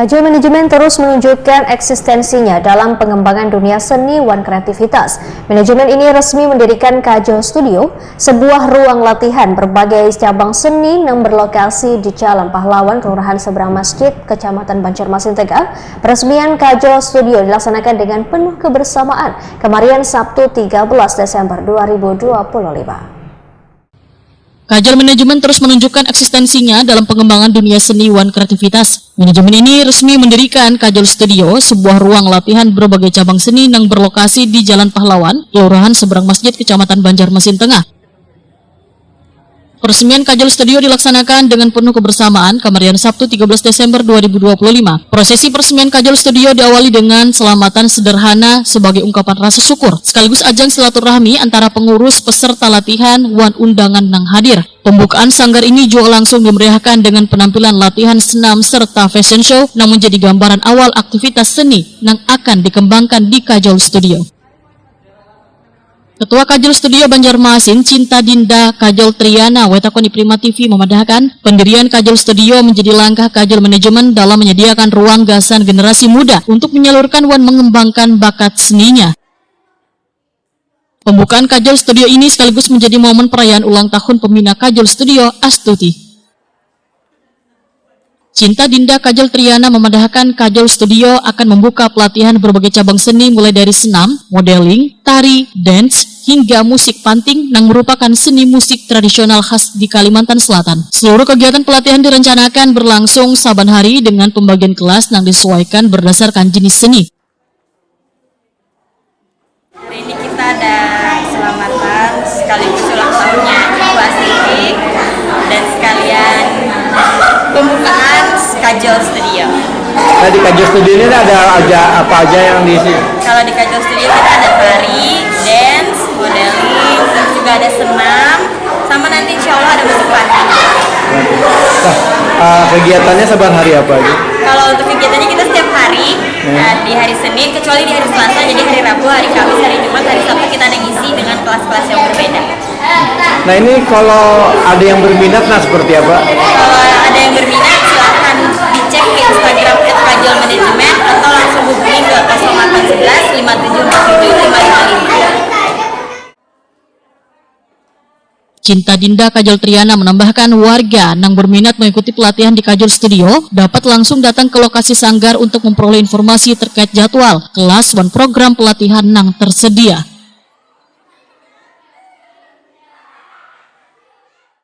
Kajol Manajemen terus menunjukkan eksistensinya dalam pengembangan dunia seni dan kreativitas. Manajemen ini resmi mendirikan Kajol Studio, sebuah ruang latihan berbagai cabang seni yang berlokasi di Jalan Pahlawan, Kelurahan Seberang Masjid, Kecamatan Banjarmasin Tegal. Peresmian Kajol Studio dilaksanakan dengan penuh kebersamaan kemarin Sabtu 13 Desember 2025. Kajol Manajemen terus menunjukkan eksistensinya dalam pengembangan dunia seni dan kreativitas. Manajemen ini resmi mendirikan Kajol Studio, sebuah ruang latihan berbagai cabang seni yang berlokasi di Jalan Pahlawan, Kelurahan Seberang Masjid, Kecamatan Banjarmasin Tengah. Peresmian Kajol Studio dilaksanakan dengan penuh kebersamaan kemarin Sabtu 13 Desember 2025. Prosesi peresmian Kajol Studio diawali dengan selamatan sederhana sebagai ungkapan rasa syukur, sekaligus ajang silaturahmi antara pengurus peserta latihan wan undangan nang hadir. Pembukaan sanggar ini juga langsung dimeriahkan dengan penampilan latihan senam serta fashion show yang menjadi gambaran awal aktivitas seni yang akan dikembangkan di Kajol Studio. Ketua Kajol Studio Banjarmasin, Cinta Dinda Kajol Triana, Wetakoni Prima TV memadahkan pendirian Kajol Studio menjadi langkah Kajol Manajemen dalam menyediakan ruang gasan generasi muda untuk menyalurkan dan mengembangkan bakat seninya. Pembukaan Kajol Studio ini sekaligus menjadi momen perayaan ulang tahun pembina Kajol Studio, Astuti. Cinta Dinda Kajol Triana memadahkan Kajol Studio akan membuka pelatihan berbagai cabang seni mulai dari senam, modeling, tari, dance, hingga musik panting yang merupakan seni musik tradisional khas di Kalimantan Selatan. Seluruh kegiatan pelatihan direncanakan berlangsung saban hari dengan pembagian kelas yang disesuaikan berdasarkan jenis seni. Hari ini kita ada selamatan sekaligus ulang tahunnya Ibu Astuti dan sekalian pembukaan Kajol Studio. Nah, di Kajol Studio ini ada apa aja yang diisi? Kalau di Kajol Studio kita ada tari, dance, modeling, terus juga ada senam, sama nanti insya Allah ada musik panting. Nah, kegiatannya saban hari apa aja? Kalau untuk kegiatannya kita setiap hari, di hari Senin, kecuali di hari Selasa, jadi hari Rabu, hari Kamis, hari Jumat, hari Sabtu kita ada ngisi dengan kelas-kelas yang berbeda. Nah, ini kalau ada yang berminat, nah seperti apa? Kalau ada yang berminat, silahkan dicek di Instagram @Kajol Manajemen atau langsung hubungi ke 0811 5747 555. Cinta Dinda Kajol Triana menambahkan warga yang berminat mengikuti pelatihan di Kajol Studio dapat langsung datang ke lokasi sanggar untuk memperoleh informasi terkait jadwal, kelas, dan program pelatihan yang tersedia.